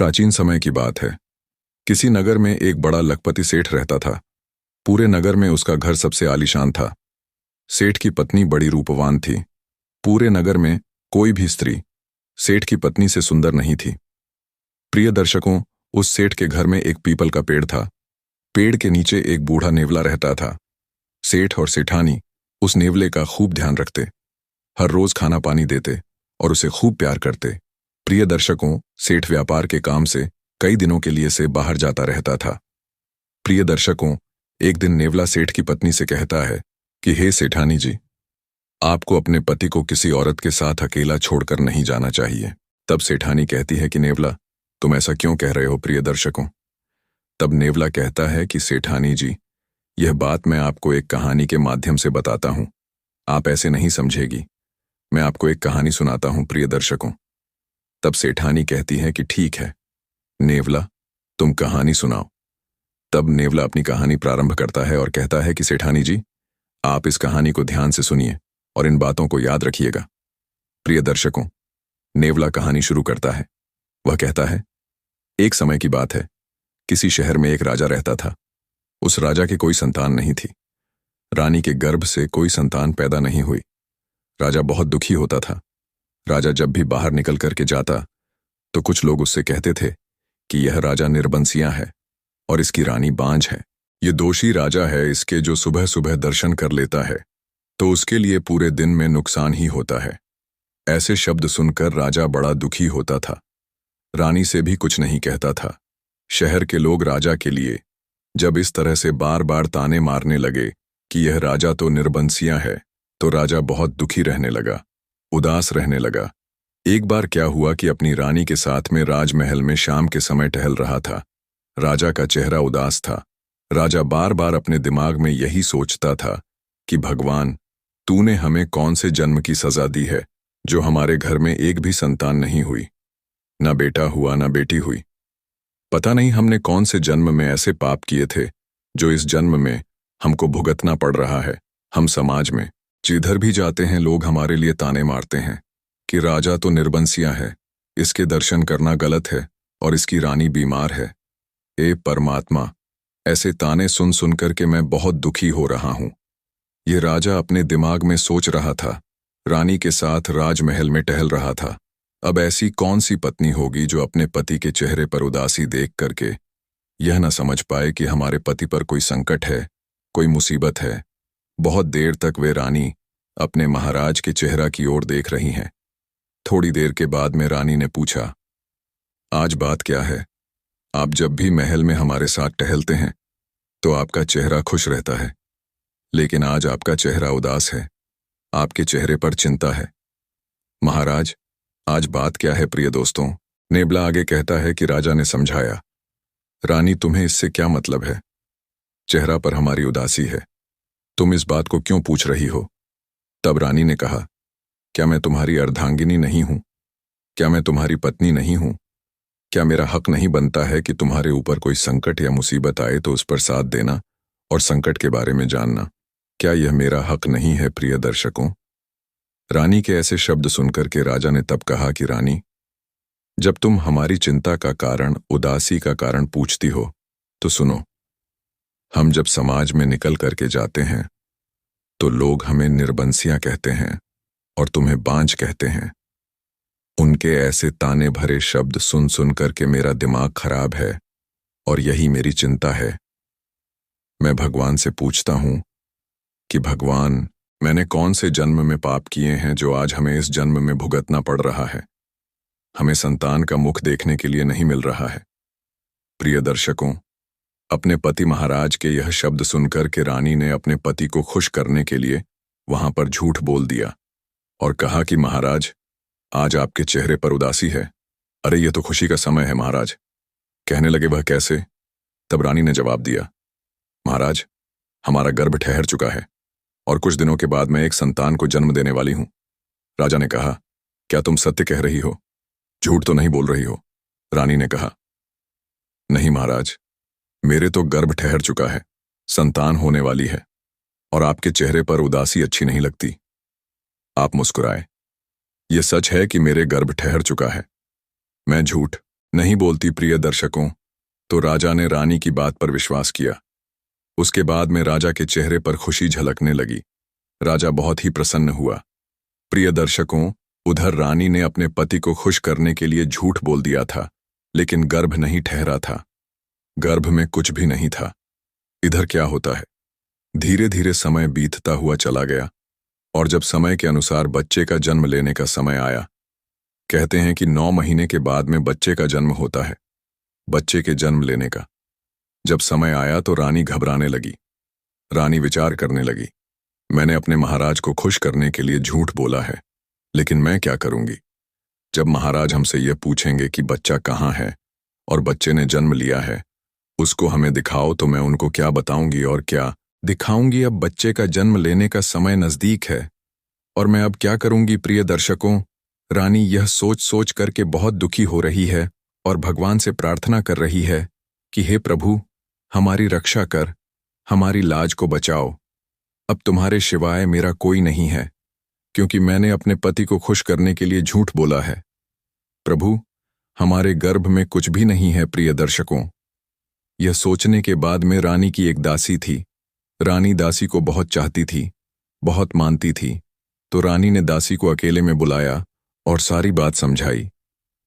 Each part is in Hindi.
प्राचीन समय की बात है। किसी नगर में एक बड़ा लखपति सेठ रहता था। पूरे नगर में उसका घर सबसे आलीशान था। सेठ की पत्नी बड़ी रूपवान थी। पूरे नगर में कोई भी स्त्री सेठ की पत्नी से सुंदर नहीं थी। प्रिय दर्शकों, उस सेठ के घर में एक पीपल का पेड़ था। पेड़ के नीचे एक बूढ़ा नेवला रहता था। सेठ और सेठानी उस नेवले का खूब ध्यान रखते, हर रोज खाना पानी देते और उसे खूब प्यार करते। प्रिय दर्शकों, सेठ व्यापार के काम से कई दिनों के लिए से बाहर जाता रहता था। प्रिय दर्शकों, एक दिन नेवला सेठ की पत्नी से कहता है कि हे सेठानी जी, आपको अपने पति को किसी औरत के साथ अकेला छोड़कर नहीं जाना चाहिए। तब सेठानी कहती है कि नेवला, तुम ऐसा क्यों कह रहे हो प्रिय दर्शकों? तब नेवला कहता है कि सेठानी जी, यह बात मैं आपको एक कहानी के माध्यम से बताता हूं। आप ऐसे नहीं समझेगी। मैं आपको एक कहानी सुनाता हूं प्रिय दर्शकों। तब सेठानी कहती है कि ठीक है नेवला, तुम कहानी सुनाओ। तब नेवला अपनी कहानी प्रारंभ करता है और कहता है कि सेठानी जी, आप इस कहानी को ध्यान से सुनिए और इन बातों को याद रखिएगा। प्रिय दर्शकों, नेवला कहानी शुरू करता है। वह कहता है, एक समय की बात है, किसी शहर में एक राजा रहता था। उस राजा की कोई संतान नहीं थी। रानी के गर्भ से कोई संतान पैदा नहीं हुई। राजा बहुत दुखी होता था। राजा जब भी बाहर निकल करके जाता तो कुछ लोग उससे कहते थे कि यह राजा निर्बंसिया है और इसकी रानी बांझ है। ये दोषी राजा है, इसके जो सुबह सुबह दर्शन कर लेता है तो उसके लिए पूरे दिन में नुकसान ही होता है। ऐसे शब्द सुनकर राजा बड़ा दुखी होता था। रानी से भी कुछ नहीं कहता था। शहर के लोग राजा के लिए जब इस तरह से बार बार ताने मारने लगे कि यह राजा तो निर्बंसिया है, तो राजा बहुत दुखी रहने लगा, उदास रहने लगा। एक बार क्या हुआ कि अपनी रानी के साथ में राजमहल में शाम के समय टहल रहा था। राजा का चेहरा उदास था। राजा बार बार अपने दिमाग में यही सोचता था कि भगवान, तूने हमें कौन से जन्म की सजा दी है जो हमारे घर में एक भी संतान नहीं हुई, ना बेटा हुआ ना बेटी हुई। पता नहीं हमने कौन से जन्म में ऐसे पाप किए थे जो इस जन्म में हमको भुगतना पड़ रहा है। हम समाज में जिधर भी जाते हैं लोग हमारे लिए ताने मारते हैं कि राजा तो निर्बंसिया है, इसके दर्शन करना गलत है और इसकी रानी बीमार है। ए परमात्मा, ऐसे ताने सुन सुन कर के मैं बहुत दुखी हो रहा हूं। ये राजा अपने दिमाग में सोच रहा था, रानी के साथ राजमहल में टहल रहा था। अब ऐसी कौन सी पत्नी होगी जो अपने पति के चेहरे पर उदासी देख करके यह न समझ पाए कि हमारे पति पर कोई संकट है, कोई मुसीबत है। बहुत देर तक वे रानी अपने महाराज के चेहरा की ओर देख रही हैं। थोड़ी देर के बाद में रानी ने पूछा, आज बात क्या है? आप जब भी महल में हमारे साथ टहलते हैं तो आपका चेहरा खुश रहता है, लेकिन आज आपका चेहरा उदास है, आपके चेहरे पर चिंता है। महाराज, आज बात क्या है प्रिय दोस्तों? नेवला आगे कहता है कि राजा ने समझाया, रानी तुम्हें इससे क्या मतलब है? चेहरा पर हमारी उदासी है, तुम इस बात को क्यों पूछ रही हो? तब रानी ने कहा, क्या मैं तुम्हारी अर्धांगिनी नहीं हूं? क्या मैं तुम्हारी पत्नी नहीं हूं? क्या मेरा हक नहीं बनता है कि तुम्हारे ऊपर कोई संकट या मुसीबत आए तो उस पर साथ देना और संकट के बारे में जानना? क्या यह मेरा हक नहीं है प्रिय दर्शकों? रानी के ऐसे शब्द सुनकर के राजा ने तब कहा कि रानी, जब तुम हमारी चिंता का कारण, उदासी का कारण पूछती हो तो सुनो। हम जब समाज में निकल करके जाते हैं तो लोग हमें निर्बंसिया कहते हैं और तुम्हें बांझ कहते हैं। उनके ऐसे ताने भरे शब्द सुन सुन करके मेरा दिमाग खराब है और यही मेरी चिंता है। मैं भगवान से पूछता हूं कि भगवान, मैंने कौन से जन्म में पाप किए हैं जो आज हमें इस जन्म में भुगतना पड़ रहा है? हमें संतान का मुख देखने के लिए नहीं मिल रहा है। प्रिय दर्शकों, अपने पति महाराज के यह शब्द सुनकर के रानी ने अपने पति को खुश करने के लिए वहां पर झूठ बोल दिया और कहा कि महाराज, आज आपके चेहरे पर उदासी है। अरे ये तो खुशी का समय है महाराज। कहने लगे, वह कैसे? तब रानी ने जवाब दिया, महाराज, हमारा गर्भ ठहर चुका है और कुछ दिनों के बाद मैं एक संतान को जन्म देने वाली हूं। राजा ने कहा, क्या तुम सत्य कह रही हो? झूठ तो नहीं बोल रही हो? रानी ने कहा, नहीं महाराज, मेरे तो गर्भ ठहर चुका है, संतान होने वाली है और आपके चेहरे पर उदासी अच्छी नहीं लगती। आप मुस्कुराए। ये सच है कि मेरे गर्भ ठहर चुका है। मैं झूठ नहीं बोलती प्रिय दर्शकों। तो राजा ने रानी की बात पर विश्वास किया। उसके बाद में राजा के चेहरे पर खुशी झलकने लगी। राजा बहुत ही प्रसन्न हुआ। प्रिय दर्शकों, उधर रानी ने अपने पति को खुश करने के लिए झूठ बोल दिया था, लेकिन गर्भ नहीं ठहरा था। गर्भ में कुछ भी नहीं था। इधर क्या होता है, धीरे धीरे समय बीतता हुआ चला गया और जब समय के अनुसार बच्चे का जन्म लेने का समय आया, कहते हैं कि 9 महीने के बाद में बच्चे का जन्म होता है। बच्चे के जन्म लेने का जब समय आया तो रानी घबराने लगी। रानी विचार करने लगी, मैंने अपने महाराज को खुश करने के लिए झूठ बोला है, लेकिन मैं क्या करूंगी। जब महाराज हमसे यह पूछेंगे कि बच्चा कहाँ है और बच्चे ने जन्म लिया है, उसको हमें दिखाओ, तो मैं उनको क्या बताऊंगी और क्या दिखाऊंगी। अब बच्चे का जन्म लेने का समय नजदीक है और मैं अब क्या करूंगी। प्रिय दर्शकों, रानी यह सोच सोच करके बहुत दुखी हो रही है और भगवान से प्रार्थना कर रही है कि हे प्रभु, हमारी रक्षा कर, हमारी लाज को बचाओ। अब तुम्हारे सिवाय मेरा कोई नहीं है, क्योंकि मैंने अपने पति को खुश करने के लिए झूठ बोला है। प्रभु, हमारे गर्भ में कुछ भी नहीं है। प्रिय दर्शकों, यह सोचने के बाद में रानी की एक दासी थी। रानी दासी को बहुत चाहती थी, बहुत मानती थी। तो रानी ने दासी को अकेले में बुलाया और सारी बात समझाई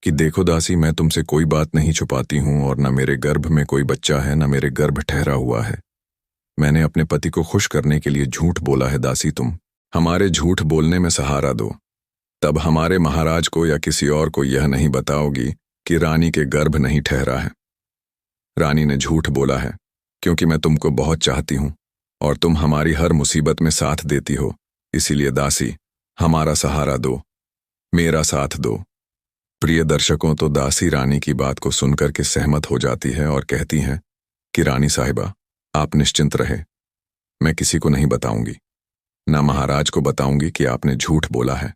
कि देखो दासी, मैं तुमसे कोई बात नहीं छुपाती हूं और न मेरे गर्भ में कोई बच्चा है, न मेरे गर्भ ठहरा हुआ है। मैंने अपने पति को खुश करने के लिए झूठ बोला है। दासी, तुम हमारे झूठ बोलने में सहारा दो, तब हमारे महाराज को या किसी और को यह नहीं बताओगी कि रानी के गर्भ नहीं ठहरा है। रानी ने झूठ बोला है क्योंकि मैं तुमको बहुत चाहती हूं और तुम हमारी हर मुसीबत में साथ देती हो। इसीलिए दासी, हमारा सहारा दो, मेरा साथ दो। प्रिय दर्शकों, तो दासी रानी की बात को सुनकर के सहमत हो जाती है और कहती हैं कि रानी साहिबा, आप निश्चिंत रहे, मैं किसी को नहीं बताऊंगी, ना महाराज को बताऊंगी कि आपने झूठ बोला है।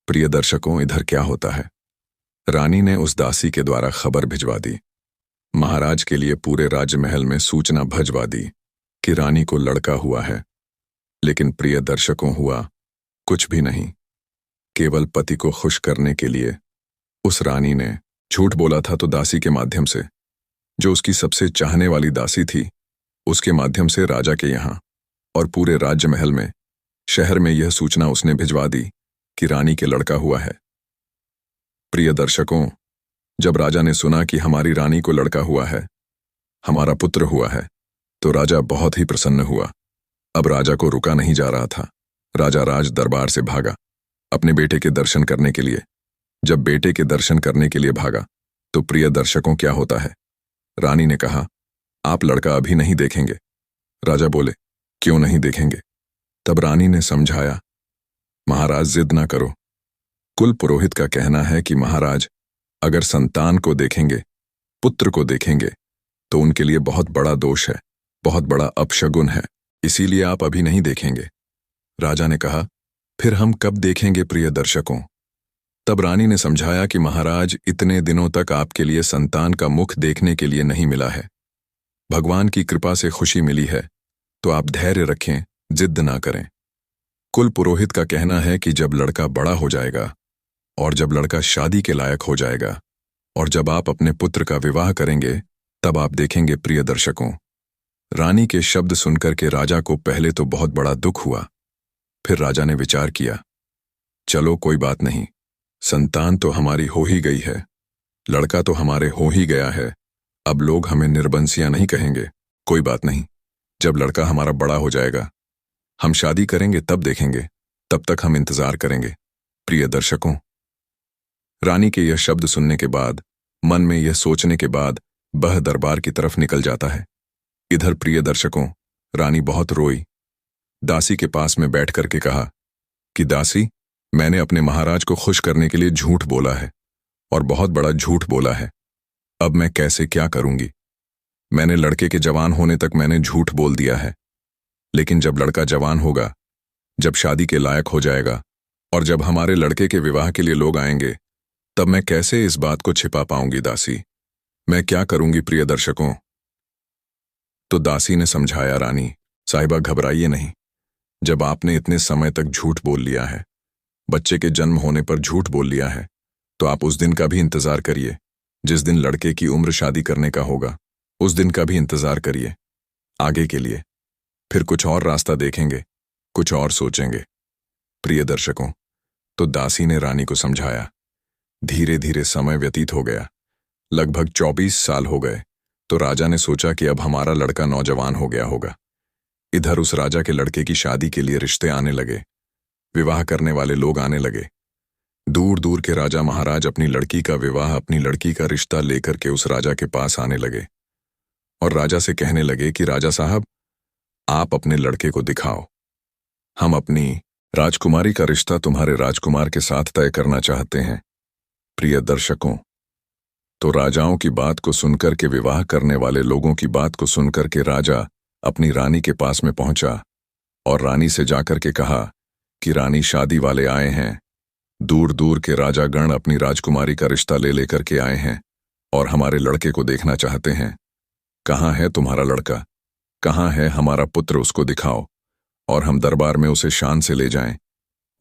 प्रिय दर्शकों, इधर क्या होता है, रानी ने उस दासी के द्वारा खबर भिजवा दी। महाराज के लिए पूरे राजमहल में सूचना भिजवा दी कि रानी को लड़का हुआ है। लेकिन प्रिय दर्शकों, हुआ कुछ भी नहीं। केवल पति को खुश करने के लिए उस रानी ने झूठ बोला था। तो दासी के माध्यम से, जो उसकी सबसे चाहने वाली दासी थी, उसके माध्यम से राजा के यहाँ और पूरे राजमहल में, शहर में यह सूचना उसने भिजवा दी कि रानी के लड़का हुआ है। प्रिय दर्शकों, जब राजा ने सुना कि हमारी रानी को लड़का हुआ है, हमारा पुत्र हुआ है, तो राजा बहुत ही प्रसन्न हुआ। अब राजा को रुका नहीं जा रहा था। राजा राज दरबार से भागा अपने बेटे के दर्शन करने के लिए। जब बेटे के दर्शन करने के लिए भागा तो प्रिय दर्शकों, क्या होता है, रानी ने कहा, आप लड़का अभी नहीं देखेंगे। राजा बोले, क्यों नहीं देखेंगे। तब रानी ने समझाया, महाराज जिद ना करो। कुल पुरोहित का कहना है कि महाराज अगर संतान को देखेंगे, पुत्र को देखेंगे, तो उनके लिए बहुत बड़ा दोष है, बहुत बड़ा अपशगुन है, इसीलिए आप अभी नहीं देखेंगे। राजा ने कहा, फिर हम कब देखेंगे प्रिय दर्शकों। तब रानी ने समझाया कि महाराज, इतने दिनों तक आपके लिए संतान का मुख देखने के लिए नहीं मिला है। भगवान की कृपा से खुशी मिली है, तो आप धैर्य रखें, जिद ना करें। कुल पुरोहित का कहना है कि जब लड़का बड़ा हो जाएगा और जब लड़का शादी के लायक हो जाएगा और जब आप अपने पुत्र का विवाह करेंगे, तब आप देखेंगे। प्रिय दर्शकों, रानी के शब्द सुनकर के राजा को पहले तो बहुत बड़ा दुख हुआ। फिर राजा ने विचार किया, चलो कोई बात नहीं, संतान तो हमारी हो ही गई है, लड़का तो हमारे हो ही गया है, अब लोग हमें निर्बंसिया नहीं कहेंगे। कोई बात नहीं, जब लड़का हमारा बड़ा हो जाएगा, हम शादी करेंगे, तब देखेंगे, तब तक हम इंतजार करेंगे। प्रिय दर्शकों, रानी के यह शब्द सुनने के बाद, मन में यह सोचने के बाद, वह दरबार की तरफ निकल जाता है। इधर प्रिय दर्शकों, रानी बहुत रोई। दासी के पास में बैठ करके कहा कि दासी, मैंने अपने महाराज को खुश करने के लिए झूठ बोला है और बहुत बड़ा झूठ बोला है। अब मैं कैसे क्या करूंगी। मैंने लड़के के जवान होने तक मैंने झूठ बोल दिया है, लेकिन जब लड़का जवान होगा, जब शादी के लायक हो जाएगा और जब हमारे लड़के के विवाह के लिए लोग आएंगे, तब मैं कैसे इस बात को छिपा पाऊंगी। दासी, मैं क्या करूंगी। प्रिय दर्शकों, तो दासी ने समझाया, रानी साहिबा घबराइए नहीं, जब आपने इतने समय तक झूठ बोल लिया है, बच्चे के जन्म होने पर झूठ बोल लिया है, तो आप उस दिन का भी इंतजार करिए जिस दिन लड़के की उम्र शादी करने का होगा उस दिन का भी इंतजार करिए, आगे के लिए। फिर कुछ और रास्ता देखेंगे, कुछ और सोचेंगे। प्रिय दर्शकों, तो दासी ने रानी को समझाया। धीरे धीरे समय व्यतीत हो गया। लगभग 24 साल हो गए तो राजा ने सोचा कि अब हमारा लड़का नौजवान हो गया होगा। इधर उस राजा के लड़के की शादी के लिए रिश्ते आने लगे, विवाह करने वाले लोग आने लगे। दूर दूर के राजा महाराज अपनी लड़की का विवाह, अपनी लड़की का रिश्ता लेकर के उस राजा के पास आने लगे और राजा से कहने लगे कि राजा साहब, आप अपने लड़के को दिखाओ। हम अपनी राजकुमारी का रिश्ता तुम्हारे राजकुमार के साथ तय करना चाहते हैं। प्रिय दर्शकों, तो राजाओं की बात को सुनकर के, विवाह करने वाले लोगों की बात को सुनकर के राजा अपनी रानी के पास में पहुंचा और रानी से जाकर के कहा कि रानी, शादी वाले आए हैं। दूर दूर के राजागण अपनी राजकुमारी का रिश्ता ले लेकर के आए हैं और हमारे लड़के को देखना चाहते हैं। कहाँ है तुम्हारा लड़का? कहाँ है हमारा पुत्र? उसको दिखाओ और हम दरबार में उसे शान से ले जाएं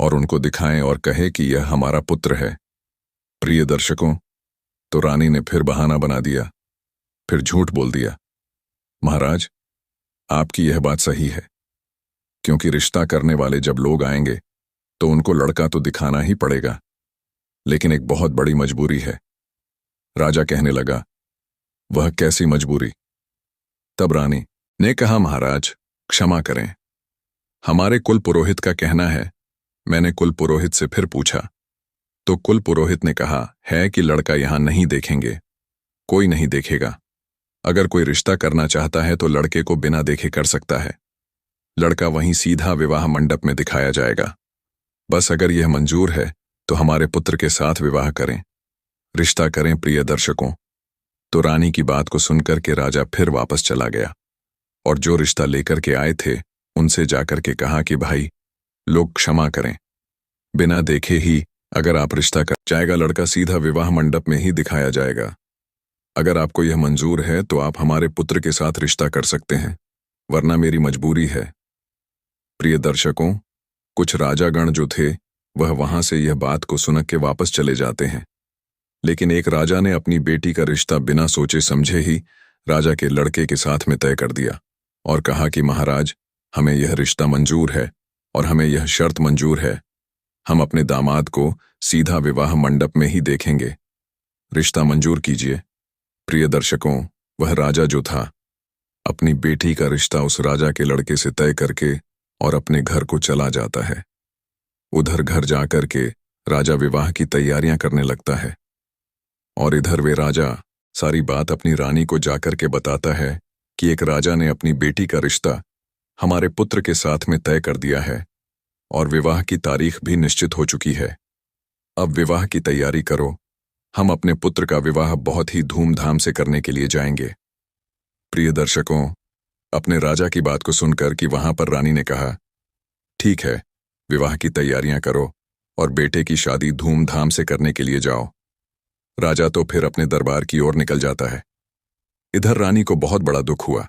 और उनको दिखाएं और कहे कि यह हमारा पुत्र है। प्रिय दर्शकों, तो रानी ने फिर बहाना बना दिया, फिर झूठ बोल दिया। महाराज, आपकी यह बात सही है, क्योंकि रिश्ता करने वाले जब लोग आएंगे तो उनको लड़का तो दिखाना ही पड़ेगा, लेकिन एक बहुत बड़ी मजबूरी है। राजा कहने लगा, वह कैसी मजबूरी? तब रानी ने कहा, महाराज क्षमा करें, हमारे कुल पुरोहित का कहना है। मैंने कुल पुरोहित से फिर पूछा तो कुल पुरोहित ने कहा है कि लड़का यहां नहीं देखेंगे, कोई नहीं देखेगा। अगर कोई रिश्ता करना चाहता है तो लड़के को बिना देखे कर सकता है। लड़का वहीं सीधा विवाह मंडप में दिखाया जाएगा। बस अगर यह मंजूर है तो हमारे पुत्र के साथ विवाह करें, रिश्ता करें। प्रिय दर्शकों, तो रानी की बात को सुनकर के राजा फिर वापस चला गया और जो रिश्ता लेकर के आए थे उनसे जाकर के कहा कि भाई लोग क्षमा करें, बिना देखे ही अगर आप रिश्ता कर जाएगा, लड़का सीधा विवाह मंडप में ही दिखाया जाएगा। अगर आपको यह मंजूर है तो आप हमारे पुत्र के साथ रिश्ता कर सकते हैं, वरना मेरी मजबूरी है। प्रिय दर्शकों, कुछ राजागण जो थे वह वहां से यह बात को सुन के वापस चले जाते हैं, लेकिन एक राजा ने अपनी बेटी का रिश्ता बिना सोचे समझे ही राजा के लड़के के साथ में तय कर दिया और कहा कि महाराज, हमें यह रिश्ता मंजूर है और हमें यह शर्त मंजूर है, हम अपने दामाद को सीधा विवाह मंडप में ही देखेंगे, रिश्ता मंजूर कीजिए। प्रिय दर्शकों, वह राजा जो था अपनी बेटी का रिश्ता उस राजा के लड़के से तय करके और अपने घर को चला जाता है। उधर घर जाकर के राजा विवाह की तैयारियां करने लगता है और इधर वे राजा सारी बात अपनी रानी को जाकर के बताता है कि एक राजा ने अपनी बेटी का रिश्ता हमारे पुत्र के साथ में तय कर दिया है और विवाह की तारीख भी निश्चित हो चुकी है। अब विवाह की तैयारी करो, हम अपने पुत्र का विवाह बहुत ही धूमधाम से करने के लिए जाएंगे। प्रिय दर्शकों, अपने राजा की बात को सुनकर कि वहां पर रानी ने कहा, ठीक है, विवाह की तैयारियां करो और बेटे की शादी धूमधाम से करने के लिए जाओ। राजा तो फिर अपने दरबार की ओर निकल जाता है। इधर रानी को बहुत बड़ा दुख हुआ।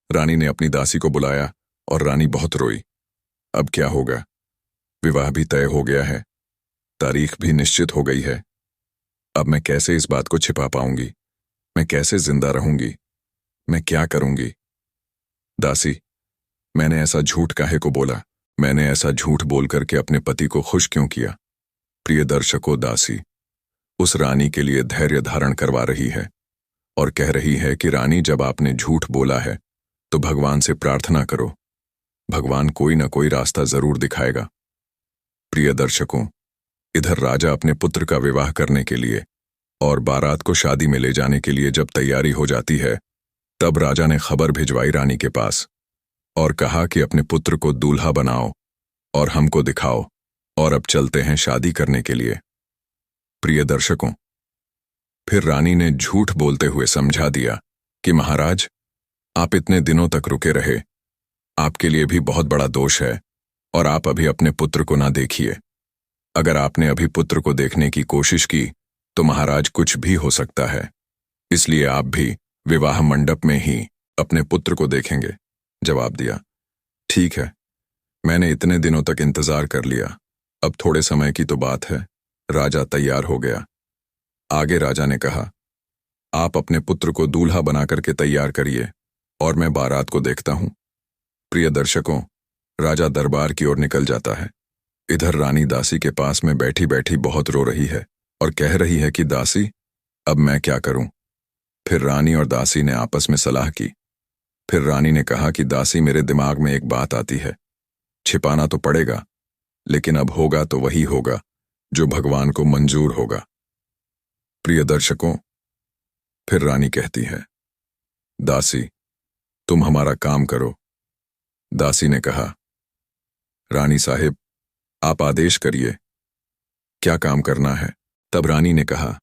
रानी ने अपनी दासी को बुलाया और रानी बहुत रोई। अब क्या होगा? विवाह भी तय हो गया है, तारीख भी निश्चित हो गई है। अब मैं कैसे इस बात को छिपा पाऊंगी? मैं कैसे जिंदा रहूंगी? मैं क्या करूंगी? दासी, मैंने ऐसा झूठ काहे को बोला? मैंने ऐसा झूठ बोल करके अपने पति को खुश क्यों किया? प्रिय दर्शकों, दासी उस रानी के लिए धैर्य धारण करवा रही है और कह रही है कि रानी, जब आपने झूठ बोला है तो भगवान से प्रार्थना करो, भगवान कोई ना कोई रास्ता जरूर दिखाएगा। प्रिय दर्शकों, इधर राजा अपने पुत्र का विवाह करने के लिए और बारात को शादी में ले जाने के लिए जब तैयारी हो जाती है, तब राजा ने खबर भिजवाई रानी के पास और कहा कि अपने पुत्र को दूल्हा बनाओ और हमको दिखाओ और अब चलते हैं शादी करने के लिए। प्रिय दर्शकों, फिर रानी ने झूठ बोलते हुए समझा दिया कि महाराज, आप इतने दिनों तक रुके रहे, आपके लिए भी बहुत बड़ा दोष है और आप अभी अपने पुत्र को ना देखिए। अगर आपने अभी पुत्र को देखने की कोशिश की तो महाराज कुछ भी हो सकता है, इसलिए आप भी विवाह मंडप में ही अपने पुत्र को देखेंगे। जवाब दिया, ठीक है, मैंने इतने दिनों तक इंतजार कर लिया, अब थोड़े समय की तो बात है। राजा तैयार हो गया। आगे राजा ने कहा, आप अपने पुत्र को दूल्हा बना करके तैयार करिए और मैं बारात को देखता हूं। प्रिय दर्शकों, राजा दरबार की ओर निकल जाता है। इधर रानी दासी के पास में बैठी बैठी बहुत रो रही है और कह रही है कि दासी, अब मैं क्या करूं। फिर रानी और दासी ने आपस में सलाह की। फिर रानी ने कहा कि दासी, मेरे दिमाग में एक बात आती है। छिपाना तो पड़ेगा, लेकिन अब होगा तो वही होगा जो भगवान को मंजूर होगा। प्रिय दर्शकों, फिर रानी कहती है, दासी, तुम हमारा काम करो। दासी ने कहा, रानी साहिब, आप आदेश करिए, क्या काम करना है। तब रानी ने कहा,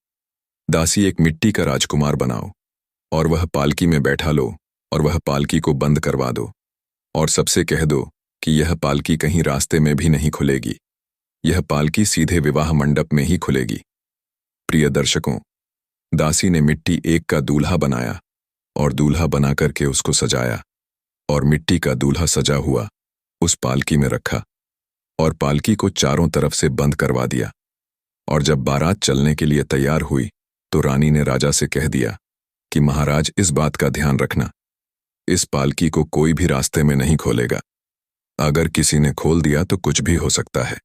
दासी, एक मिट्टी का राजकुमार बनाओ और वह पालकी में बैठा लो और वह पालकी को बंद करवा दो और सबसे कह दो कि यह पालकी कहीं रास्ते में भी नहीं खुलेगी, यह पालकी सीधे विवाह मंडप में ही खुलेगी। प्रिय दर्शकों, दासी ने मिट्टी एक का दूल्हा बनाया और दूल्हा बना करके उसको सजाया और मिट्टी का दूल्हा सजा हुआ उस पालकी में रखा और पालकी को चारों तरफ से बंद करवा दिया। और जब बारात चलने के लिए तैयार हुई तो रानी ने राजा से कह दिया कि महाराज, इस बात का ध्यान रखना, इस पालकी को कोई भी रास्ते में नहीं खोलेगा। अगर किसी ने खोल दिया तो कुछ भी हो सकता है।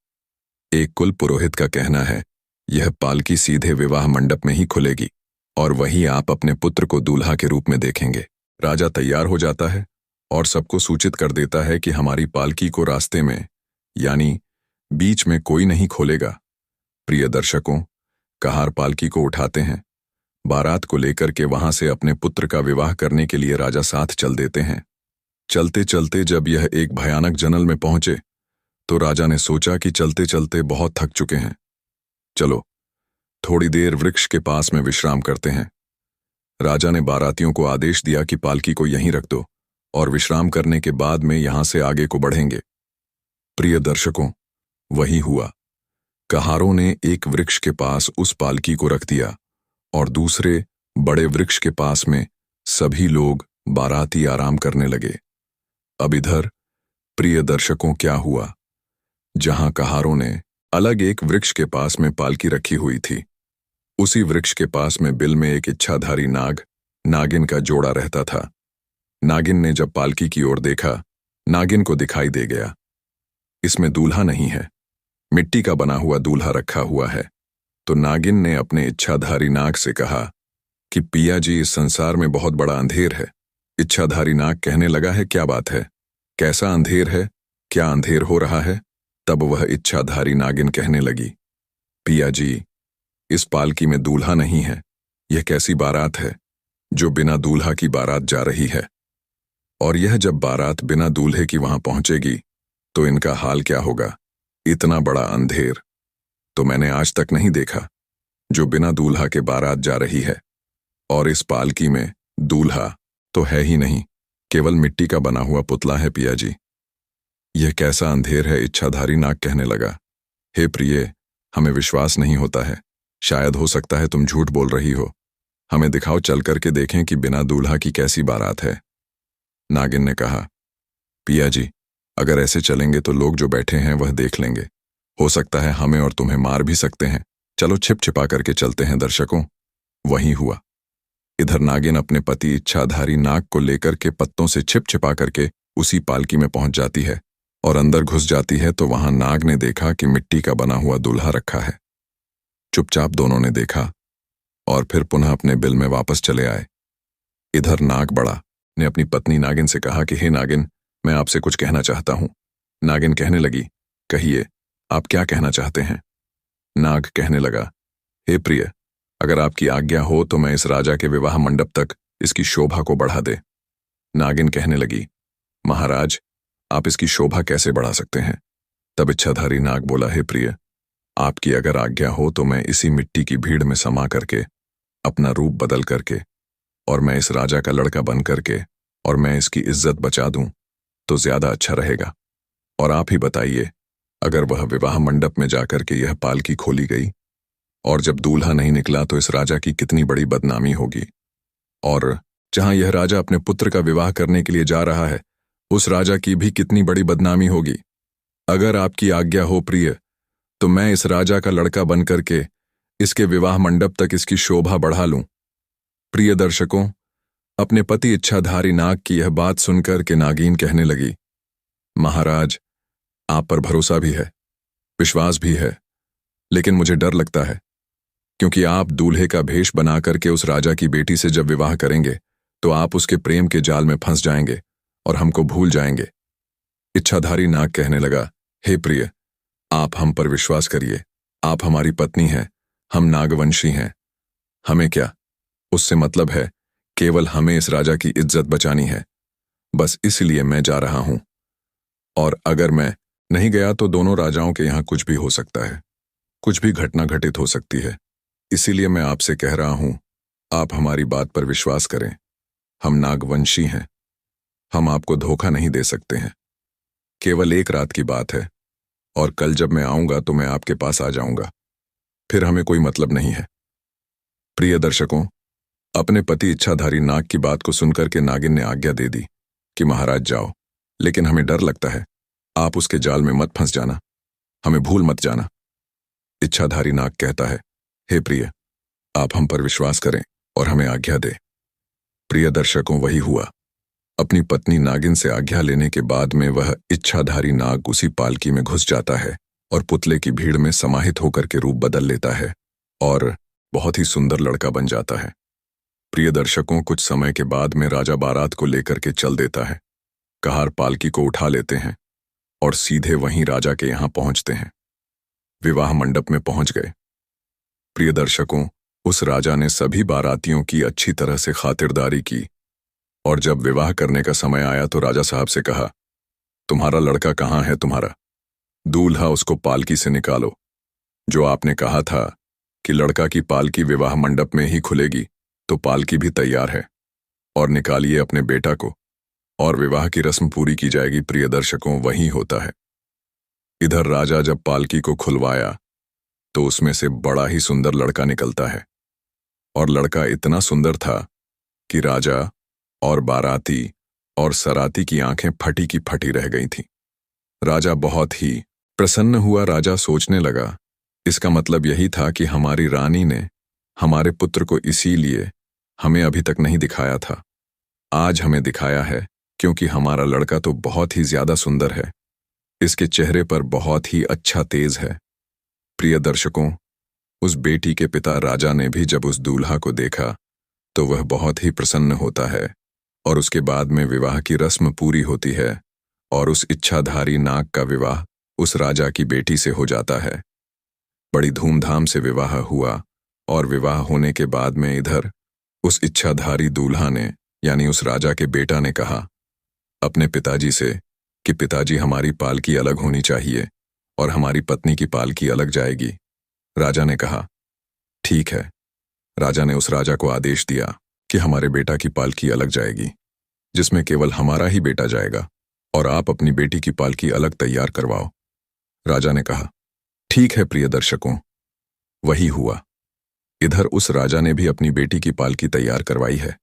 एक कुल पुरोहित का कहना है, यह पालकी सीधे विवाह मंडप में ही खुलेगी और वहीं आप अपने पुत्र को दूल्हा के रूप में देखेंगे। राजा तैयार हो जाता है और सबको सूचित कर देता है कि हमारी पालकी को रास्ते में यानी बीच में कोई नहीं खोलेगा। प्रिय दर्शकों, कहार पालकी को उठाते हैं। बारात को लेकर के वहां से अपने पुत्र का विवाह करने के लिए राजा साथ चल देते हैं। चलते चलते जब यह एक भयानक जंगल में पहुंचे तो राजा ने सोचा कि चलते चलते बहुत थक चुके हैं, चलो थोड़ी देर वृक्ष के पास में विश्राम करते हैं। राजा ने बारातियों को आदेश दिया कि पालकी को यहीं रख दो और विश्राम करने के बाद में यहां से आगे को बढ़ेंगे। प्रिय दर्शकों, वही हुआ। कहारों ने एक वृक्ष के पास उस पालकी को रख दिया और दूसरे बड़े वृक्ष के पास में सभी लोग बाराती आराम करने लगे। अब इधर प्रिय दर्शकों क्या हुआ, जहां कहारों ने अलग एक वृक्ष के पास में पालकी रखी हुई थी, उसी वृक्ष के पास में बिल में एक इच्छाधारी नागिन का जोड़ा रहता था। नागिन ने जब पालकी की ओर देखा, नागिन को दिखाई दे गया इसमें दूल्हा नहीं है, मिट्टी का बना हुआ दूल्हा रखा हुआ है। तो नागिन ने अपने इच्छाधारी नाग से कहा कि पिया जी, इस संसार में बहुत बड़ा अंधेर है। इच्छाधारी नाग कहने लगा है, क्या बात है, कैसा अंधेर है, क्या अंधेर हो रहा है। तब वह इच्छाधारी नागिन कहने लगी, पिया जी, इस पालकी में दूल्हा नहीं है, यह कैसी बारात है जो बिना दूल्हा की बारात जा रही है। और यह जब बारात बिना दूल्हे की वहां पहुंचेगी तो इनका हाल क्या होगा। इतना बड़ा अंधेर तो मैंने आज तक नहीं देखा जो बिना दूल्हा के बारात जा रही है। और इस पालकी में दूल्हा तो है ही नहीं, केवल मिट्टी का बना हुआ पुतला है पिया जी। यह कैसा अंधेर है। इच्छाधारी नाग कहने लगा, हे प्रिय, हमें विश्वास नहीं होता है, शायद हो सकता है तुम झूठ बोल रही हो, हमें दिखाओ, चल करके देखें कि बिना दूल्हा की कैसी बारात है। नागिन ने कहा, पिया जी, अगर ऐसे चलेंगे तो लोग जो बैठे हैं वह देख लेंगे, हो सकता है हमें और तुम्हें मार भी सकते हैं, चलो छिप छिपा करके चलते हैं। दर्शकों, वही हुआ। इधर नागिन अपने पति इच्छाधारी नाग को लेकर के पत्तों से छिप छिपा करके उसी पालकी में पहुंच जाती है और अंदर घुस जाती है तो वहां नाग ने देखा कि मिट्टी का बना हुआ दूल्हा रखा है। चुपचाप दोनों ने देखा और फिर पुनः अपने बिल में वापस चले आए। इधर नाग बड़ा ने अपनी पत्नी नागिन से कहा कि हे नागिन, मैं आपसे कुछ कहना चाहता हूं। नागिन कहने लगी, कहिए, आप क्या कहना चाहते हैं। नाग कहने लगा, हे प्रिय, अगर आपकी आज्ञा हो तो मैं इस राजा के विवाह मंडप तक इसकी शोभा को बढ़ा दे। नागिन कहने लगी, महाराज, आप इसकी शोभा कैसे बढ़ा सकते हैं। तब इच्छाधारी नाग बोला, हे प्रिय, आपकी अगर आज्ञा हो तो मैं इसी मिट्टी की भीड़ में समा करके, अपना रूप बदल करके और मैं इस राजा का लड़का बन करके और मैं इसकी इज्जत बचा दूं तो ज्यादा अच्छा रहेगा। और आप ही बताइए, अगर वह विवाह मंडप में जाकर के यह पालकी खोली गई और जब दूल्हा नहीं निकला तो इस राजा की कितनी बड़ी बदनामी होगी। और जहां यह राजा अपने पुत्र का विवाह करने के लिए जा रहा है, उस राजा की भी कितनी बड़ी बदनामी होगी। अगर आपकी आज्ञा हो प्रिय, तो मैं इस राजा का लड़का बन करके इसके विवाह मंडप तक इसकी शोभा बढ़ा लूं। प्रिय दर्शकों, अपने पति इच्छाधारी नाग की यह बात सुनकर के नागिन कहने लगी, महाराज, आप पर भरोसा भी है, विश्वास भी है, लेकिन मुझे डर लगता है, क्योंकि आप दूल्हे का भेष बना करके उस राजा की बेटी से जब विवाह करेंगे तो आप उसके प्रेम के जाल में फंस जाएंगे और हमको भूल जाएंगे। इच्छाधारी नाग कहने लगा, हे प्रिय, आप हम पर विश्वास करिए, आप हमारी पत्नी हैं, हम नागवंशी हैं, हमें क्या, उससे मतलब है, केवल हमें इस राजा की इज्जत बचानी है, बस इसलिए मैं जा रहा हूं। और अगर मैं नहीं गया तो दोनों राजाओं के यहां कुछ भी हो सकता है, कुछ भी घटना घटित हो सकती है। इसीलिए मैं आपसे कह रहा हूं, आप हमारी बात पर विश्वास करें, हम नागवंशी हैं, हम आपको धोखा नहीं दे सकते हैं। केवल एक रात की बात है, और कल जब मैं आऊंगा तो मैं आपके पास आ जाऊंगा, फिर हमें कोई मतलब नहीं है। प्रिय दर्शकों, अपने पति इच्छाधारी नाग की बात को सुनकर के नागिन ने आज्ञा दे दी कि महाराज जाओ, लेकिन हमें डर लगता है, आप उसके जाल में मत फंस जाना, हमें भूल मत जाना। इच्छाधारी नाग कहता है, हे प्रिय, आप हम पर विश्वास करें और हमें आज्ञा दे। प्रिय दर्शकों, वही हुआ। अपनी पत्नी नागिन से आज्ञा लेने के बाद में वह इच्छाधारी नाग उसी पालकी में घुस जाता है और पुतले की भीड़ में समाहित होकर के रूप बदल लेता है और बहुत ही सुंदर लड़का बन जाता है। प्रिय दर्शकों, कुछ समय के बाद में राजा बारात को लेकर के चल देता है। कहार पालकी को उठा लेते हैं और सीधे वहीं राजा के यहां पहुंचते हैं। विवाह मंडप में पहुंच गए। प्रिय दर्शकों, उस राजा ने सभी बारातियों की अच्छी तरह से खातिरदारी की और जब विवाह करने का समय आया तो राजा साहब से कहा, तुम्हारा लड़का कहाँ है तुम्हारा? दूल्हा उसको पालकी से निकालो। जो आपने कहा था कि लड़का की पालकी विवाह मंडप में ही खुलेगी, तो पालकी भी तैयार है, और निकालिए अपने बेटा को और विवाह की रस्म पूरी की जाएगी। प्रिय दर्शकों, वही होता है। इधर राजा जब पालकी को खुलवाया तो उसमें से बड़ा ही सुंदर लड़का निकलता है, और लड़का इतना सुंदर था कि राजा और बाराती और सराती की आंखें फटी की फटी रह गई थीं। राजा बहुत ही प्रसन्न हुआ। राजा सोचने लगा, इसका मतलब यही था कि हमारी रानी ने हमारे पुत्र को इसीलिए हमें अभी तक नहीं दिखाया था, आज हमें दिखाया है, क्योंकि हमारा लड़का तो बहुत ही ज्यादा सुंदर है, इसके चेहरे पर बहुत ही अच्छा तेज है। प्रिय दर्शकों, उस बेटी के पिता राजा ने भी जब उस दूल्हा को देखा तो वह बहुत ही प्रसन्न होता है, और उसके बाद में विवाह की रस्म पूरी होती है और उस इच्छाधारी नाग का विवाह उस राजा की बेटी से हो जाता है। बड़ी धूमधाम से विवाह हुआ, और विवाह होने के बाद में इधर उस इच्छाधारी दूल्हा ने, यानी उस राजा के बेटा ने कहा अपने पिताजी से कि पिताजी, हमारी पालकी अलग होनी चाहिए और हमारी पत्नी की पालकी अलग जाएगी। राजा ने कहा, ठीक है। राजा ने उस राजा को आदेश दिया कि हमारे बेटा की पालकी अलग जाएगी, जिसमें केवल हमारा ही बेटा जाएगा, और आप अपनी बेटी की पालकी अलग तैयार करवाओ। राजा ने कहा, ठीक है। प्रिय दर्शकों, वही हुआ। इधर उस राजा ने भी अपनी बेटी की पालकी तैयार करवाई है।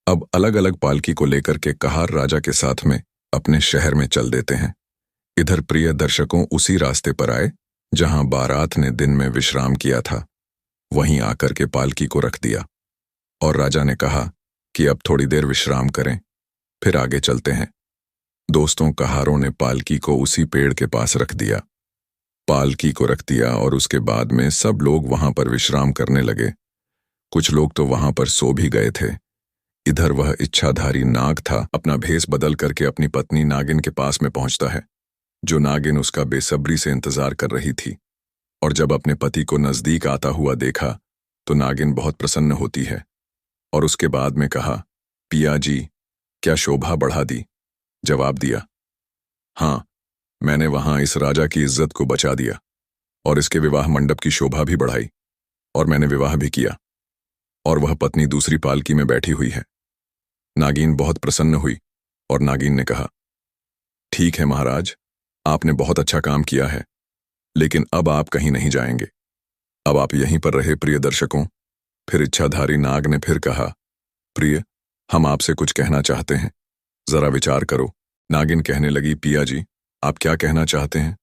अब अलग अलग पालकी को लेकर के कहार राजा के साथ में अपने शहर में चल देते हैं। इधर प्रिय दर्शकों उसी रास्ते पर आए जहां बारात ने दिन में विश्राम किया था, वहीं आकर के पालकी को रख दिया, और राजा ने कहा कि अब थोड़ी देर विश्राम करें, फिर आगे चलते हैं। दोस्तों, कहारों ने पालकी को उसी पेड़ के पास रख दिया। पालकी को रख दिया और उसके बाद में सब लोग वहां पर विश्राम करने लगे। कुछ लोग तो वहां पर सो भी गए थे। इधर वह इच्छाधारी नाग था, अपना भेष बदल करके अपनी पत्नी नागिन के पास में पहुंचता है, जो नागिन उसका बेसब्री से इंतजार कर रही थी। और जब अपने पति को नजदीक आता हुआ देखा तो नागिन बहुत प्रसन्न होती है, और उसके बाद में कहा, पिया जी, क्या शोभा बढ़ा दी? जवाब दिया, हाँ, मैंने वहां इस राजा की इज्जत को बचा दिया और इसके विवाह मंडप की शोभा भी बढ़ाई, और मैंने विवाह भी किया, और वह पत्नी दूसरी पालकी में बैठी हुई है। नागिन बहुत प्रसन्न हुई और नागिन ने कहा, ठीक है महाराज, आपने बहुत अच्छा काम किया है, लेकिन अब आप कहीं नहीं जाएंगे, अब आप यहीं पर रहे। प्रिय दर्शकों, फिर इच्छाधारी नाग ने फिर कहा, प्रिय, हम आपसे कुछ कहना चाहते हैं, जरा विचार करो। नागिन कहने लगी, पिया जी, आप क्या कहना चाहते हैं?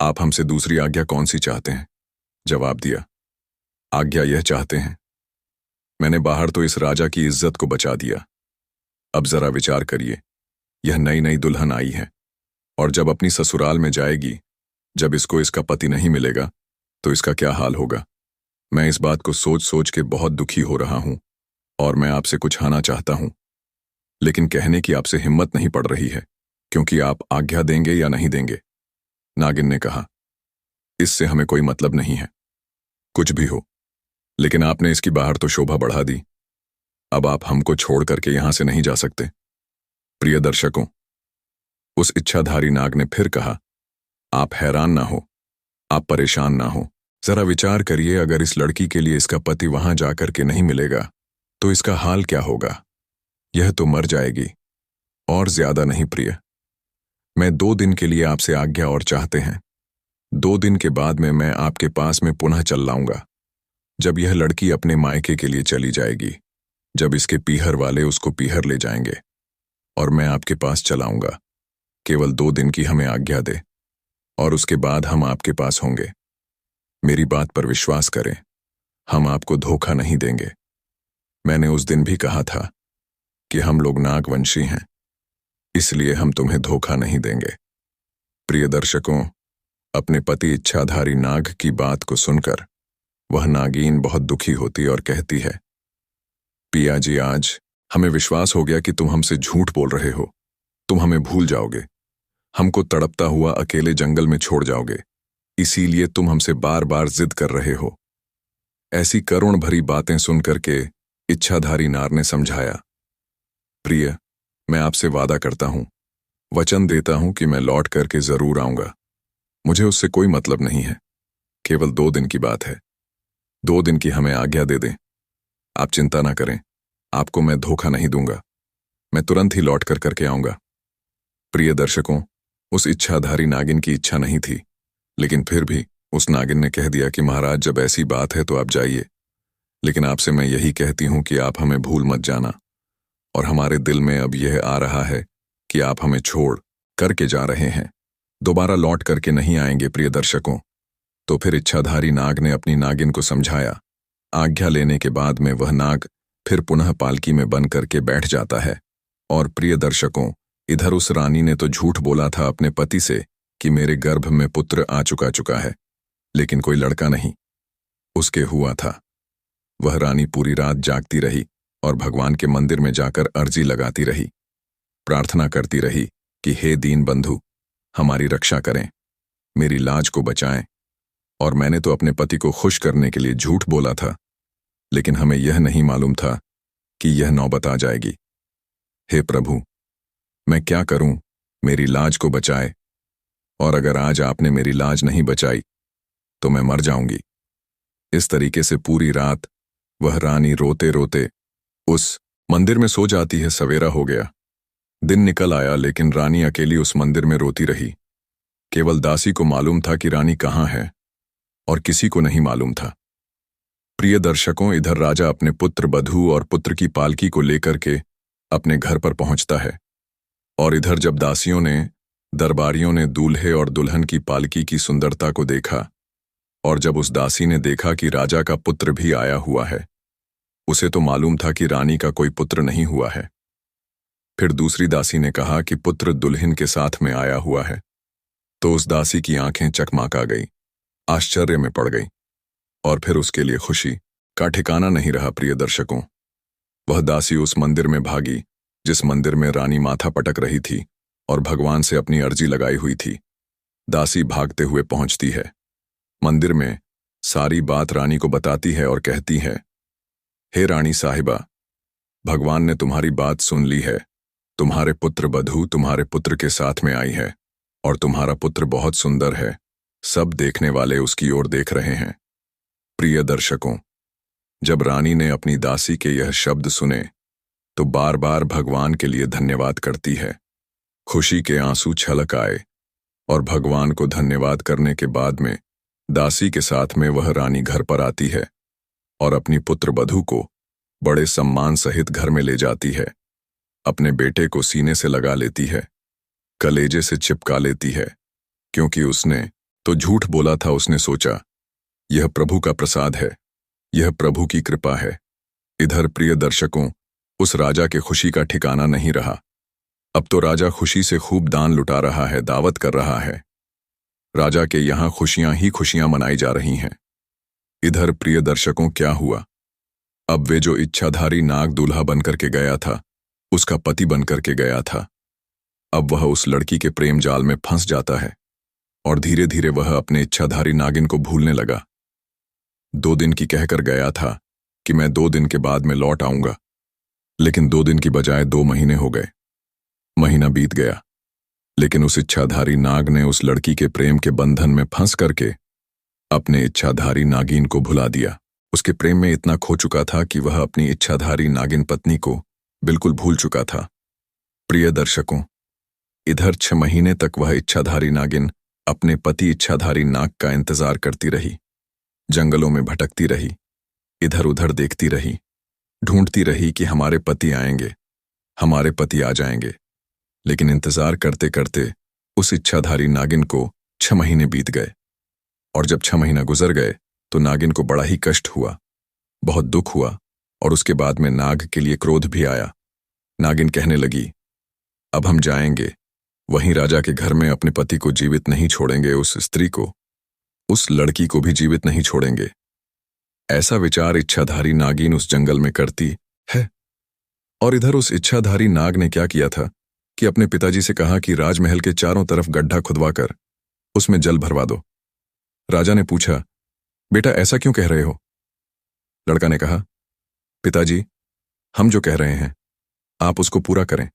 आप हमसे दूसरी आज्ञा कौन सी चाहते हैं? जवाब दिया, आज्ञा यह चाहते हैं मैंने बाहर तो इस राजा की इज्जत को बचा दिया। अब जरा विचार करिए, यह नई नई दुल्हन आई है और जब अपनी ससुराल में जाएगी, जब इसको इसका पति नहीं मिलेगा तो इसका क्या हाल होगा। मैं इस बात को सोच सोच के बहुत दुखी हो रहा हूं और मैं आपसे कुछ आना चाहता हूं, लेकिन कहने की आपसे हिम्मत नहीं पड़ रही है, क्योंकि आप आज्ञा देंगे या नहीं देंगे। नागिन ने कहा, इससे हमें कोई मतलब नहीं है, कुछ भी हो, लेकिन आपने इसकी बाहर तो शोभा बढ़ा दी। अब आप हमको छोड़ करके यहां से नहीं जा सकते। प्रिय दर्शकों, उस इच्छाधारी नाग ने फिर कहा, आप हैरान ना हो, आप परेशान ना हो। जरा विचार करिए, अगर इस लड़की के लिए इसका पति वहां जाकर के नहीं मिलेगा तो इसका हाल क्या होगा। यह तो मर जाएगी और ज्यादा नहीं। प्रिय, मैं 2 दिन के लिए आपसे आज्ञा और चाहते हैं। 2 दिन के बाद में मैं आपके पास में पुनः चल लाऊंगा, जब यह लड़की अपने मायके के लिए चली जाएगी, जब इसके पीहर वाले उसको पीहर ले जाएंगे और मैं आपके पास चलाऊंगा। केवल 2 दिन की हमें आज्ञा दे और उसके बाद हम आपके पास होंगे। मेरी बात पर विश्वास करें, हम आपको धोखा नहीं देंगे। मैंने उस दिन भी कहा था कि हम लोग नागवंशी हैं, इसलिए हम तुम्हें धोखा नहीं देंगे। प्रिय दर्शकों, अपने पति इच्छाधारी नाग की बात को सुनकर वह नागिन बहुत दुखी होती और कहती है, पिया जी, आज हमें विश्वास हो गया कि तुम हमसे झूठ बोल रहे हो। तुम हमें भूल जाओगे, हमको तड़पता हुआ अकेले जंगल में छोड़ जाओगे, इसीलिए तुम हमसे बार बार जिद कर रहे हो। ऐसी करुण भरी बातें सुनकर के इच्छाधारी नार ने समझाया, प्रिय, मैं आपसे वादा करता हूं, वचन देता हूं कि मैं लौट करके जरूर आऊंगा। मुझे उससे कोई मतलब नहीं है, केवल 2 दिन की बात है। 2 दिन की हमें आज्ञा दे दें। आप चिंता ना करें, आपको मैं धोखा नहीं दूंगा। मैं तुरंत ही लौट कर करके आऊंगा। प्रिय दर्शकों, उस इच्छाधारी नागिन की इच्छा नहीं थी, लेकिन फिर भी उस नागिन ने कह दिया कि महाराज, जब ऐसी बात है तो आप जाइए, लेकिन आपसे मैं यही कहती हूं कि आप हमें भूल मत जाना। और हमारे दिल में अब यह आ रहा है कि आप हमें छोड़ करके जा रहे हैं, दोबारा लौट करके नहीं आएंगे। प्रिय दर्शकों, तो फिर इच्छाधारी नाग ने अपनी नागिन को समझाया। आज्ञा लेने के बाद में वह नाग फिर पुनः पालकी में बन करके बैठ जाता है। और प्रिय दर्शकों, इधर उस रानी ने तो झूठ बोला था अपने पति से कि मेरे गर्भ में पुत्र आ चुका है, लेकिन कोई लड़का नहीं उसके हुआ था। वह रानी पूरी रात जागती रही और भगवान के मंदिर में जाकर अर्जी लगाती रही, प्रार्थना करती रही कि हे दीन बंधु, हमारी रक्षा करें, मेरी लाज को बचाएं। और मैंने तो अपने पति को खुश करने के लिए झूठ बोला था, लेकिन हमें यह नहीं मालूम था कि यह नौबत आ जाएगी। हे प्रभु, मैं क्या करूं, मेरी लाज को बचाए, और अगर आज आपने मेरी लाज नहीं बचाई तो मैं मर जाऊंगी। इस तरीके से पूरी रात वह रानी रोते रोते उस मंदिर में सो जाती है। सवेरा हो गया, दिन निकल आया, लेकिन रानी अकेली उस मंदिर में रोती रही। केवल दासी को मालूम था कि रानी कहाँ है और किसी को नहीं मालूम था। प्रिय दर्शकों, इधर राजा अपने पुत्र बधू और पुत्र की पालकी को लेकर के अपने घर पर पहुंचता है, और इधर जब दासियों ने, दरबारियों ने दूल्हे और दुल्हन की पालकी की सुंदरता को देखा, और जब उस दासी ने देखा कि राजा का पुत्र भी आया हुआ है, उसे तो मालूम था कि रानी का कोई पुत्र नहीं हुआ है। फिर दूसरी दासी ने कहा कि पुत्र दुल्हन के साथ में आया हुआ है, तो उस दासी की आंखें चकमाका गई, आश्चर्य में पड़ गई, और फिर उसके लिए खुशी का ठिकाना नहीं रहा। प्रिय दर्शकों, वह दासी उस मंदिर में भागी जिस मंदिर में रानी माथा पटक रही थी और भगवान से अपनी अर्जी लगाई हुई थी। दासी भागते हुए पहुंचती है मंदिर में, सारी बात रानी को बताती है और कहती है, हे रानी साहिबा, भगवान ने तुम्हारी बात सुन ली है। तुम्हारे पुत्र बधू तुम्हारे पुत्र के साथ में आई है और तुम्हारा पुत्र बहुत सुंदर है। सब देखने वाले उसकी ओर देख रहे हैं। प्रिय दर्शकों, जब रानी ने अपनी दासी के यह शब्द सुने तो बार बार भगवान के लिए धन्यवाद करती है। खुशी के आंसू छलक आए और भगवान को धन्यवाद करने के बाद में दासी के साथ में वह रानी घर पर आती है और अपनी पुत्र बधू को बड़े सम्मान सहित घर में ले जाती है। अपने बेटे को सीने से लगा लेती है, कलेजे से चिपका लेती है, क्योंकि उसने तो झूठ बोला था। उसने सोचा, यह प्रभु का प्रसाद है, यह प्रभु की कृपा है, इधर प्रिय दर्शकों, उस राजा के खुशी का ठिकाना नहीं रहा। अब तो राजा खुशी से खूब दान लुटा रहा है, दावत कर रहा है। राजा के यहाँ खुशियां ही खुशियां मनाई जा रही हैं। इधर प्रिय दर्शकों, क्या हुआ? अब वे जो इच्छाधारी नाग दूल्हा बनकर के गया था, उसका पति बनकर के गया था, अब वह उस लड़की के प्रेम जाल में फंस जाता है और धीरे धीरे वह अपने इच्छाधारी नागिन को भूलने लगा। 2 दिन की कहकर गया था कि मैं 2 दिन के बाद में लौट आऊंगा, लेकिन 2 दिन की बजाय 2 महीने हो गए। महीना बीत गया, लेकिन उस इच्छाधारी नाग ने उस लड़की के प्रेम के बंधन में फंस करके अपने इच्छाधारी नागिन को भुला दिया। उसके प्रेम में इतना खो चुका था कि वह अपनी इच्छाधारी नागिन पत्नी को बिल्कुल भूल चुका था। प्रिय दर्शकों, इधर 6 महीने तक वह इच्छाधारी नागिन अपने पति इच्छाधारी नाग का इंतजार करती रही, जंगलों में भटकती रही, इधर उधर देखती रही, ढूंढती रही कि हमारे पति आएंगे, हमारे पति आ जाएंगे। लेकिन इंतजार करते करते उस इच्छाधारी नागिन को 6 महीने बीत गए, और जब 6 महीना गुजर गए तो नागिन को बड़ा ही कष्ट हुआ, बहुत दुख हुआ, और उसके बाद में नाग के लिए क्रोध भी आया। नागिन कहने लगी, अब हम जाएंगे, वहीं राजा के घर में अपने पति को जीवित नहीं छोड़ेंगे, उस स्त्री को, उस लड़की को भी जीवित नहीं छोड़ेंगे। ऐसा विचार इच्छाधारी नागिन उस जंगल में करती है। और इधर उस इच्छाधारी नाग ने क्या किया था कि अपने पिताजी से कहा कि राजमहल के चारों तरफ गड्ढा खुदवाकर उसमें जल भरवा दो। राजा ने पूछा, बेटा ऐसा क्यों कह रहे हो? लड़का ने कहा, पिताजी, हम जो कह रहे हैं आप उसको पूरा करें,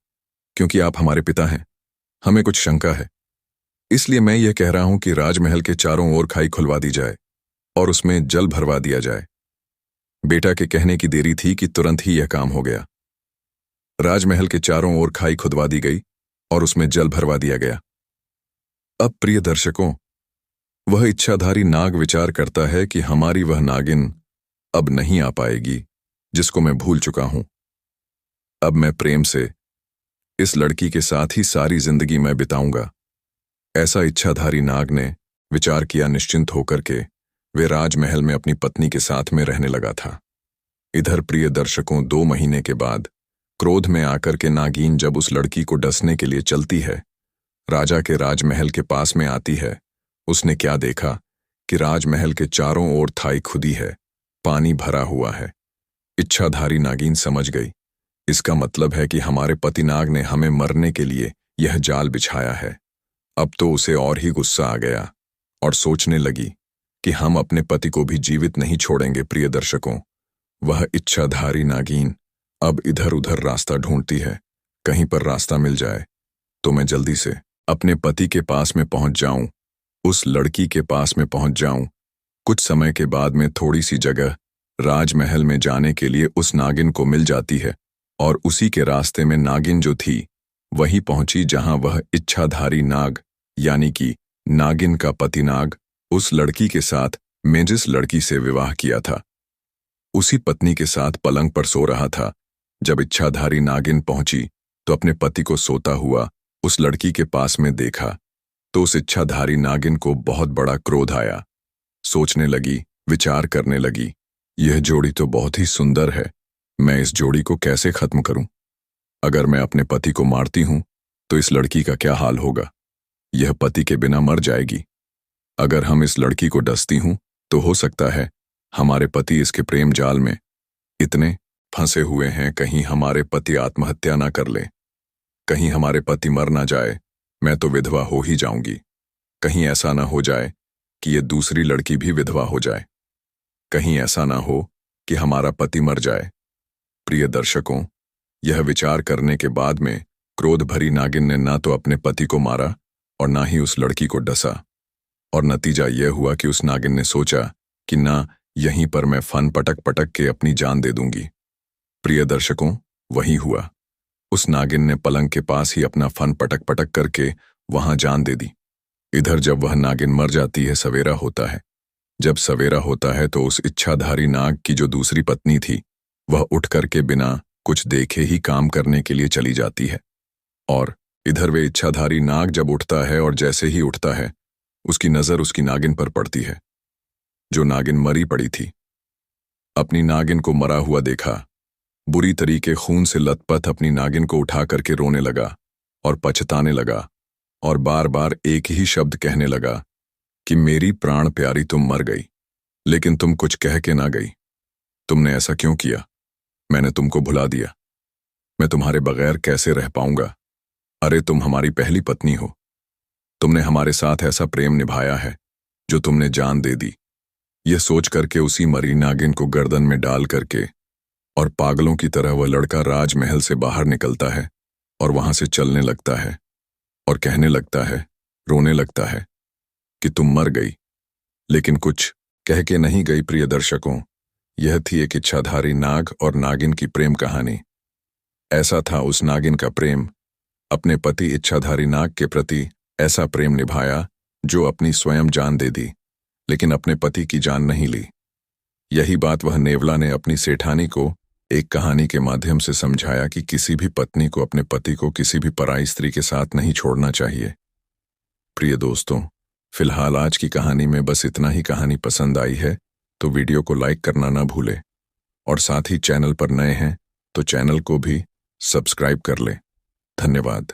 क्योंकि आप हमारे पिता हैं। हमें कुछ शंका है, इसलिए मैं यह कह रहा हूं कि राजमहल के चारों ओर खाई खुलवा दी जाए और उसमें जल भरवा दिया जाए। बेटा के कहने की देरी थी कि तुरंत ही यह काम हो गया। राजमहल के चारों ओर खाई खुदवा दी गई और उसमें जल भरवा दिया गया। अब प्रिय दर्शकों, वह इच्छाधारी नाग विचार करता है कि हमारी वह नागिन अब नहीं आ पाएगी जिसको मैं भूल चुका हूं। अब मैं प्रेम से इस लड़की के साथ ही सारी जिंदगी मैं बिताऊंगा। ऐसा इच्छाधारी नाग ने विचार किया। निश्चिंत होकर के वे राजमहल में अपनी पत्नी के साथ में रहने लगा था। इधर प्रिय दर्शकों, 2 महीने के बाद क्रोध में आकर के नागिन जब उस लड़की को डसने के लिए चलती है, राजा के राजमहल के पास में आती है, उसने क्या देखा कि राजमहल के चारों ओर थाई खुदी है, पानी भरा हुआ है। इच्छाधारी नागिन समझ गई, इसका मतलब है कि हमारे पति नाग ने हमें मरने के लिए यह जाल बिछाया है। अब तो उसे और ही गुस्सा आ गया और सोचने लगी कि हम अपने पति को भी जीवित नहीं छोड़ेंगे। प्रिय दर्शकों, वह इच्छाधारी नागिन अब इधर उधर रास्ता ढूंढती है, कहीं पर रास्ता मिल जाए तो मैं जल्दी से अपने पति के पास में पहुंच जाऊं, उस लड़की के पास में पहुंच जाऊं। कुछ समय के बाद में थोड़ी सी जगह राजमहल में जाने के लिए उस नागिन को मिल जाती है, और उसी के रास्ते में नागिन जो थी वहीं पहुंची जहां वह इच्छाधारी नाग यानी कि नागिन का पति नाग उस लड़की के साथ में जिस लड़की से विवाह किया था, उसी पत्नी के साथ पलंग पर सो रहा था। जब इच्छाधारी नागिन पहुंची तो अपने पति को सोता हुआ उस लड़की के पास में देखा तो उस इच्छाधारी नागिन को बहुत बड़ा क्रोध आया। सोचने लगी, विचार करने लगी, यह जोड़ी तो बहुत ही सुंदर है, मैं इस जोड़ी को कैसे खत्म करूं? अगर मैं अपने पति को मारती हूं तो इस लड़की का क्या हाल होगा? यह पति के बिना मर जाएगी। अगर हम इस लड़की को डसती हूं तो हो सकता है हमारे पति इसके प्रेम जाल में इतने फंसे हुए हैं, कहीं हमारे पति आत्महत्या ना कर लें, कहीं हमारे पति मर ना जाए, मैं तो विधवा हो ही जाऊंगी। कहीं ऐसा ना हो जाए कि ये दूसरी लड़की भी विधवा हो जाए, कहीं ऐसा ना हो कि हमारा पति मर जाए। प्रिय दर्शकों, यह विचार करने के बाद में क्रोध भरी नागिन ने ना तो अपने पति को मारा और ना ही उस लड़की को डसा, और नतीजा यह हुआ कि उस नागिन ने सोचा कि ना, यहीं पर मैं फन पटक पटक के अपनी जान दे दूंगी। प्रिय दर्शकों, वही हुआ। उस नागिन ने पलंग के पास ही अपना फन पटक पटक करके वहां जान दे दी। इधर जब वह नागिन मर जाती है, सवेरा होता है। जब सवेरा होता है तो उस इच्छाधारी नाग की जो दूसरी पत्नी थी वह उठ करके बिना कुछ देखे ही काम करने के लिए चली जाती है। और इधर वे इच्छाधारी नाग जब उठता है और जैसे ही उठता है उसकी नजर उसकी नागिन पर पड़ती है, जो नागिन मरी पड़ी थी। अपनी नागिन को मरा हुआ देखा बुरी तरीके खून से लथपथ अपनी नागिन को उठा करके रोने लगा और पछताने लगा और बार बार एक ही शब्द कहने लगा कि मेरी प्राण प्यारी तुम मर गई, लेकिन तुम कुछ कह के ना गई। तुमने ऐसा क्यों किया? मैंने तुमको भुला दिया। मैं तुम्हारे बगैर कैसे रह पाऊंगा? अरे तुम हमारी पहली पत्नी हो। तुमने हमारे साथ ऐसा प्रेम निभाया है जो तुमने जान दे दी। यह सोच करके उसी मरी नागिन को गर्दन में डाल करके और पागलों की तरह वह लड़का राजमहल से बाहर निकलता है और वहां से चलने लगता है और कहने लगता है, रोने लगता है कि तुम मर गई, लेकिन कुछ कह के नहीं गई। प्रिय दर्शकों, यह थी एक इच्छाधारी नाग और नागिन की प्रेम कहानी। ऐसा था उस नागिन का प्रेम, अपने पति इच्छाधारी नाग के प्रति ऐसा प्रेम निभाया जो अपनी स्वयं जान दे दी, लेकिन अपने पति की जान नहीं ली। यही बात वह नेवला ने अपनी सेठानी को एक कहानी के माध्यम से समझाया कि किसी भी पत्नी को अपने पति को किसी भी पराई स्त्री के साथ नहीं छोड़ना चाहिए। प्रिय दोस्तों, फिलहाल आज की कहानी में बस इतना ही। कहानी पसंद आई है तो वीडियो को लाइक करना ना भूले और साथ ही चैनल पर नए हैं तो चैनल को भी सब्सक्राइब कर लें। धन्यवाद।